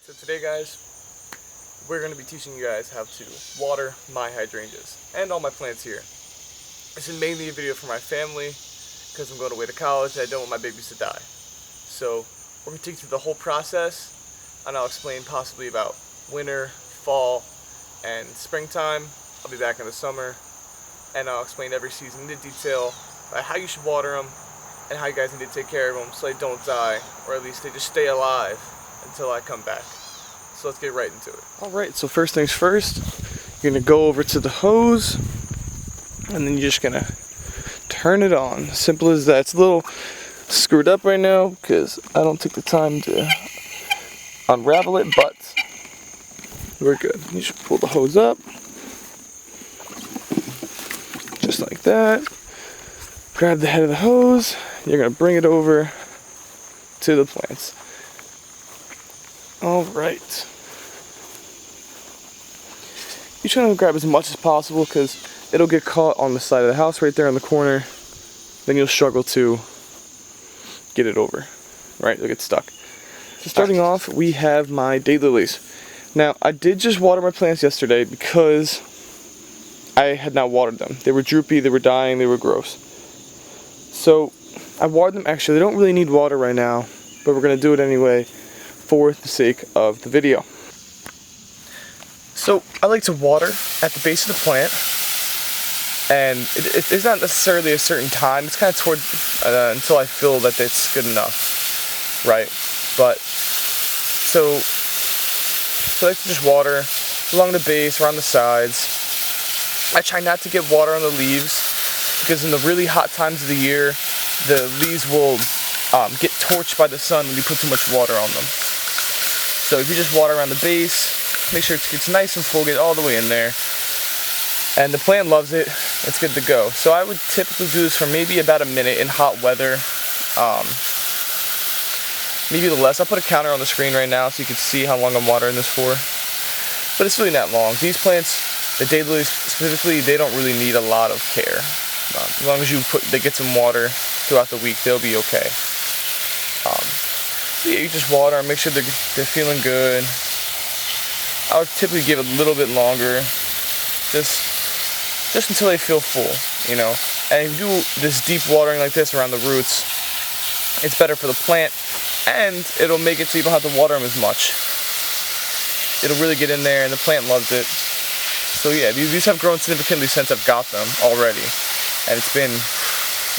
So today, guys, we're going to be teaching you guys how to water my hydrangeas and all my plants here. This is mainly a video for my family because I'm going away to college and I don't want my babies to die. So we're going to take you through the whole process, and I'll explain possibly about winter, fall, and springtime. I'll be back in the summer, and I'll explain every season in detail about how you should water them and how you guys need to take care of them so they don't die, or at least they just stay alive until I come back. So let's get right into it. Alright, so first things first, you're going to go over to the hose, and then you're just going to turn it on. Simple as that. It's a little screwed up right now because I don't take the time to unravel it, but we're good. You should pull the hose up, just like that. Grab the head of the hose, you're going to bring it over to the plants. Alright. You try to grab as much as possible because it'll get caught on the side of the house right there in the corner. Then you'll struggle to get it over. Right? You'll get stuck. So starting off, we have my daylilies. Now, I did just water my plants yesterday because I had not watered them. They were droopy, they were dying, they were gross. So I watered them extra. They don't really need water right now, but we're going to do it anyway for the sake of the video. So I like to water at the base of the plant, and it's not necessarily a certain time. It's kind of toward until I feel that it's good enough, right? But so I like to just water along the base, around the sides. I try not to get water on the leaves because in the really hot times of the year, the leaves will get torched by the sun when you put too much water on them. So if you just water around the base, make sure it gets nice and full, get all the way in there. And the plant loves it, it's good to go. So I would typically do this for maybe about a minute in hot weather. Maybe a little less. I'll put a counter on the screen right now so you can see how long I'm watering this for. But it's really not long. These plants, the daylilies specifically, they don't really need a lot of care. As long as they get some water throughout the week, they'll be okay. So yeah, you just water and make sure they're feeling good. I would typically give it a little bit longer, just until they feel full, you know. And if you do this deep watering like this around the roots, it's better for the plant, and it'll make it so you don't have to water them as much. It'll really get in there, and the plant loves it. So yeah, these have grown significantly since I've got them already, and it's been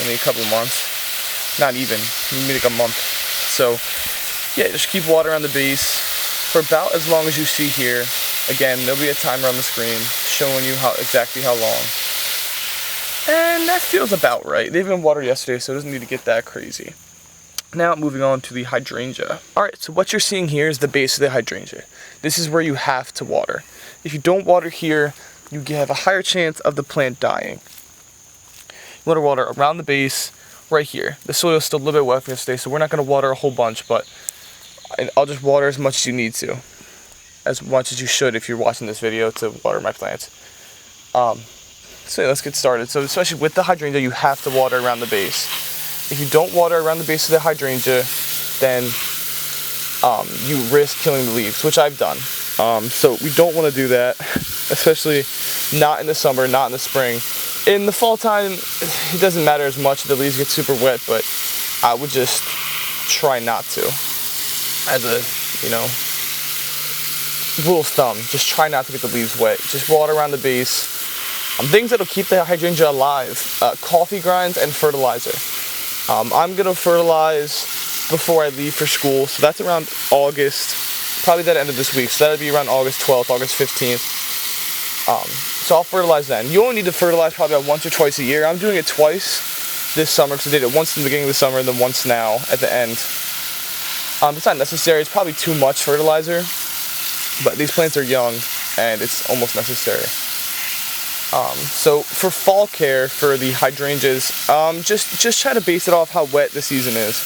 only a couple of months, not even, maybe like a month. So yeah, just keep water on the base for about as long as you see here. Again, there'll be a timer on the screen showing you exactly how long. And that feels about right. They've been watered yesterday, so it doesn't need to get that crazy. Now moving on to the hydrangea. Alright, so what you're seeing here is the base of the hydrangea. This is where you have to water. If you don't water here, you have a higher chance of the plant dying. You want to water around the base, right here. The soil is still a little bit wet from yesterday, so we're not going to water a whole bunch, but I'll just water as much as you need to. As much as you should if you're watching this video to water my plants. So yeah, let's get started. So especially with the hydrangea, you have to water around the base. If you don't water around the base of the hydrangea, then you risk killing the leaves, which I've done. So we don't want to do that, especially not in the summer, not in the spring. In the fall time, it doesn't matter as much. The leaves get super wet, but I would just try not to. As a, rule of thumb, just try not to get the leaves wet. Just water around the base. Things that'll keep the hydrangea alive, coffee grinds and fertilizer. I'm going to fertilize before I leave for school, so that's around August, probably the end of this week, so that'll be around August 12th, August 15th. So I'll fertilize then. You only need to fertilize probably about once or twice a year. I'm doing it twice this summer because I did it once in the beginning of the summer and then once now at the end. It's not necessary. It's probably too much fertilizer, but these plants are young and it's almost necessary. So for fall care for the hydrangeas, just try to base it off how wet the season is.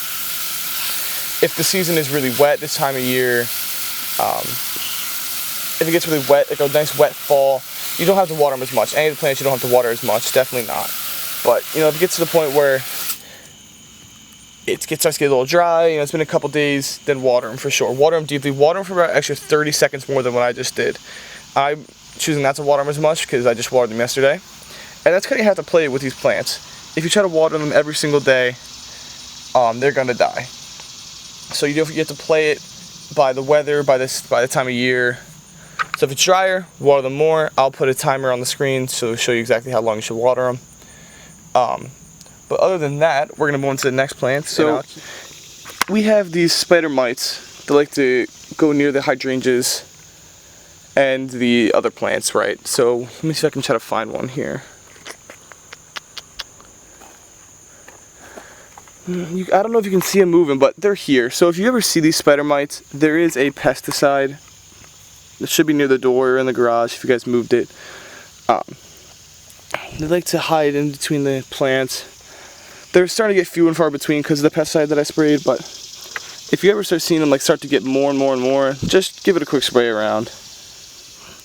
If the season is really wet this time of year, if it gets really wet, like a nice wet fall, you don't have to water them as much. Any of the plants you don't have to water as much, definitely not. But if it gets to the point where starts to get a little dry. You know, it's been a couple days. Then water them for sure. Water them deeply. Water them for about extra 30 seconds more than what I just did. I'm choosing not to water them as much because I just watered them yesterday. And that's kind of you have to play with these plants. If you try to water them every single day, they're gonna die. So you have to play it by the weather, by the time of year. So if it's drier, water them more. I'll put a timer on the screen so show you exactly how long you should water them. But other than that, we're gonna move on to the next plant. So we have these spider mites that like to go near the hydrangeas and the other plants, right? So let me see if I can try to find one here. I don't know if you can see them moving, but they're here. So if you ever see these spider mites, there is a pesticide. It should be near the door or in the garage if you guys moved it. They like to hide in between the plants. They're starting to get few and far between because of the pesticide that I sprayed, but if you ever start seeing them like start to get more and more and more, just give it a quick spray around.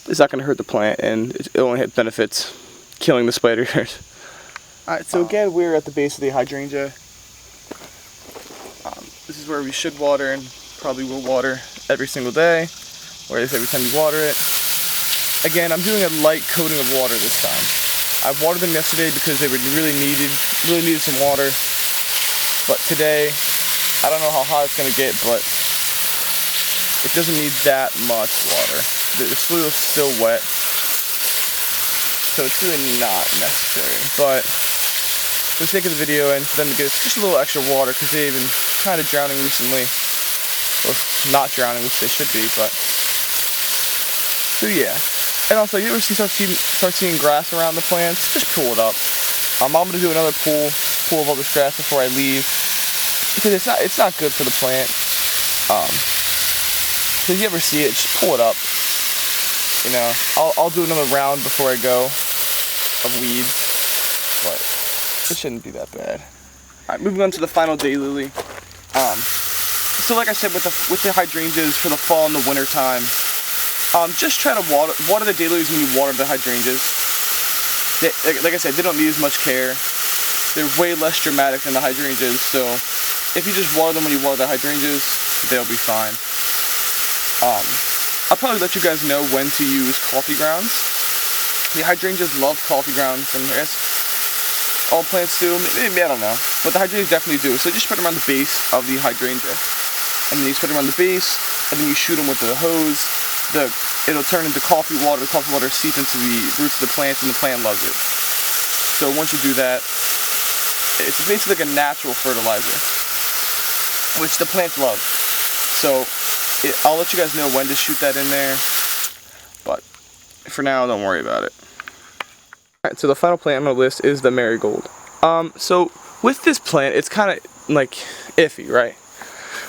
It's not going to hurt the plant, and it only has benefits, killing the spiders. Alright, so again, we're at the base of the hydrangea. This is where we should water and probably will water every single day, or at least every time you water it. Again, I'm doing a light coating of water this time. I watered them yesterday because they really needed some water. But today, I don't know how hot it's going to get, but it doesn't need that much water. The soil's still wet, so it's really not necessary. But for the sake of the video and for them to get just a little extra water, because they've been kind of drowning recently, or not drowning, which they should be, but so yeah. And also, you ever start seeing grass around the plants, just pull it up. I'm going to do another pull of all this grass before I leave, because it's not good for the plant. So if you ever see it, just pull it up. You know, I'll do another round before I go of weeds, but it shouldn't be that bad. Alright, moving on to the final daylily. So like I said, with the hydrangeas for the fall and the winter time, just try to water the daylilies when you water the hydrangeas. Like I said, they don't need as much care. They're way less dramatic than the hydrangeas, so if you just water them when you water the hydrangeas, they'll be fine. I'll probably let you guys know when to use coffee grounds. The hydrangeas love coffee grounds, and I guess all plants do. Maybe, I don't know, but the hydrangeas definitely do. So just spread them around the base of the hydrangea, and then you spread them around the base, and then you shoot them with the hose. It'll turn into coffee water. The coffee water seeps into the roots of the plant, and the plant loves it. So once you do that, it's basically like a natural fertilizer, which the plants love. So I'll let you guys know when to shoot that in there, but for now, don't worry about it. Alright, so the final plant on my list is the marigold. So with this plant, it's kind of like iffy, right?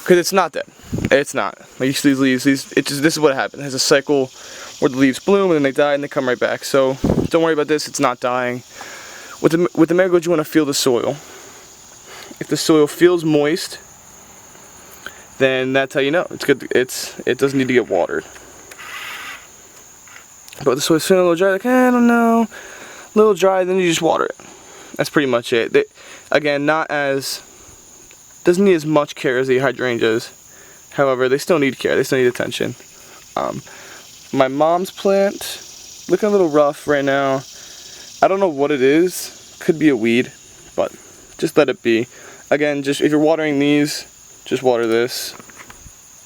Because it's not dead. It's not. Like you see these leaves, this is what happens. It has a cycle where the leaves bloom and then they die and they come right back. So don't worry about this, it's not dying. With the marigold, you want to feel the soil. If the soil feels moist, then that's how you know it's good. It doesn't need to get watered. But the soil's feeling a little dry, like I don't know, a little dry, then you just water it. That's pretty much it. Again, doesn't need as much care as the hydrangeas. However, they still need care. They still need attention. My mom's plant, looking a little rough right now. I don't know what it is. Could be a weed, but just let it be. Again, just if you're watering these, just water this.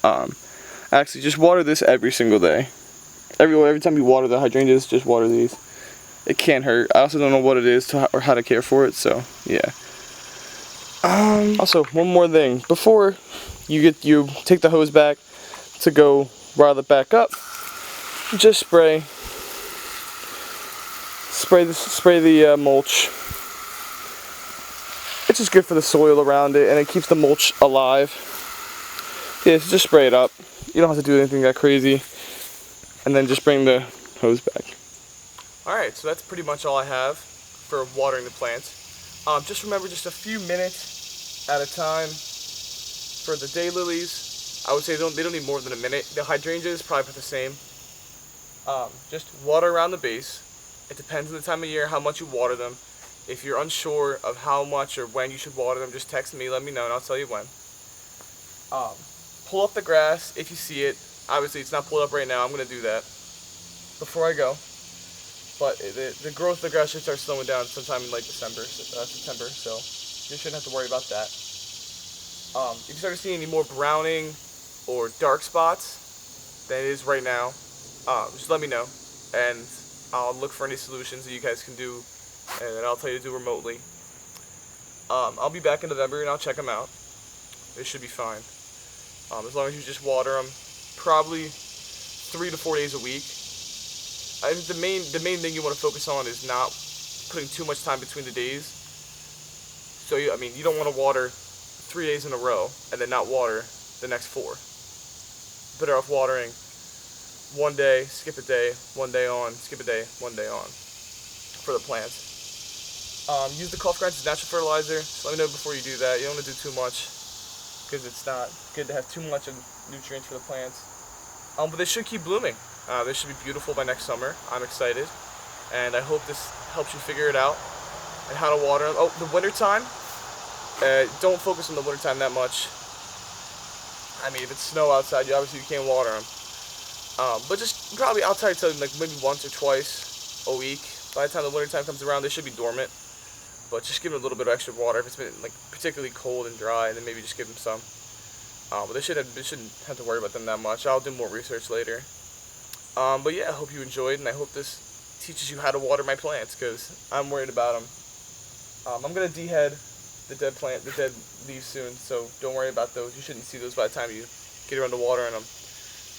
Actually, just water this every single day. Every time you water the hydrangeas, just water these. It can't hurt. I also don't know what it is or how to care for it, so yeah. Also, one more thing. Before you take the hose back to go rile it back up, just spray the mulch. It's just good for the soil around it, and it keeps the mulch alive. Yeah, so just spray it up. You don't have to do anything that crazy. And then just bring the hose back. Alright, so that's pretty much all I have for watering the plants. Just remember, just a few minutes at a time for the daylilies. I would say they don't need more than a minute. The hydrangeas probably put the same. Just water around the base. It depends on the time of year how much you water them. If you're unsure of how much or when you should water them, just text me, let me know, and I'll tell you when. Pull up the grass if you see it. Obviously, it's not pulled up right now. I'm going to do that before I go. But the growth of the grass should start slowing down sometime in like September, so you shouldn't have to worry about that. If you start seeing any more browning or dark spots than it is right now, just let me know, and I'll look for any solutions that you guys can do, and I'll tell you to do remotely. I'll be back in November and I'll check them out. It should be fine. As long as you just water them, probably 3 to 4 days a week. I think the main thing you want to focus on is not putting too much time between the days. So you don't want to water 3 days in a row and then not water the next 4. Better off watering 1 day, skip a day, 1 day on, skip a day, 1 day on for the plants. Use the cough grinds as natural fertilizer. Just let me know before you do that. You don't want to do too much because it's not good to have too much of nutrients for the plants. But they should keep blooming. They should be beautiful by next summer. I'm excited, and I hope this helps you figure it out and how to water them. Oh, the wintertime. Don't focus on the wintertime that much. If it's snow outside, you can't water them. But just probably outside till like maybe once or twice a week. By the time the wintertime comes around, they should be dormant. But just give them a little bit of extra water if it's been like particularly cold and dry, and then maybe just give them some. But they shouldn't have to worry about them that much. I'll do more research later. But yeah, I hope you enjoyed, and I hope this teaches you how to water my plants, because I'm worried about them. I'm gonna dehead the dead leaves soon, so don't worry about those. You shouldn't see those by the time you get around to watering them.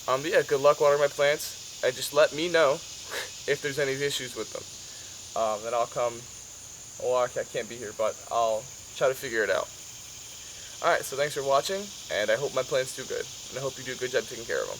But yeah, good luck watering my plants, and just let me know if there's any issues with them. Then I'll come. Well, I can't be here, but I'll try to figure it out. Alright, so thanks for watching, and I hope my plants do good, and I hope you do a good job taking care of them.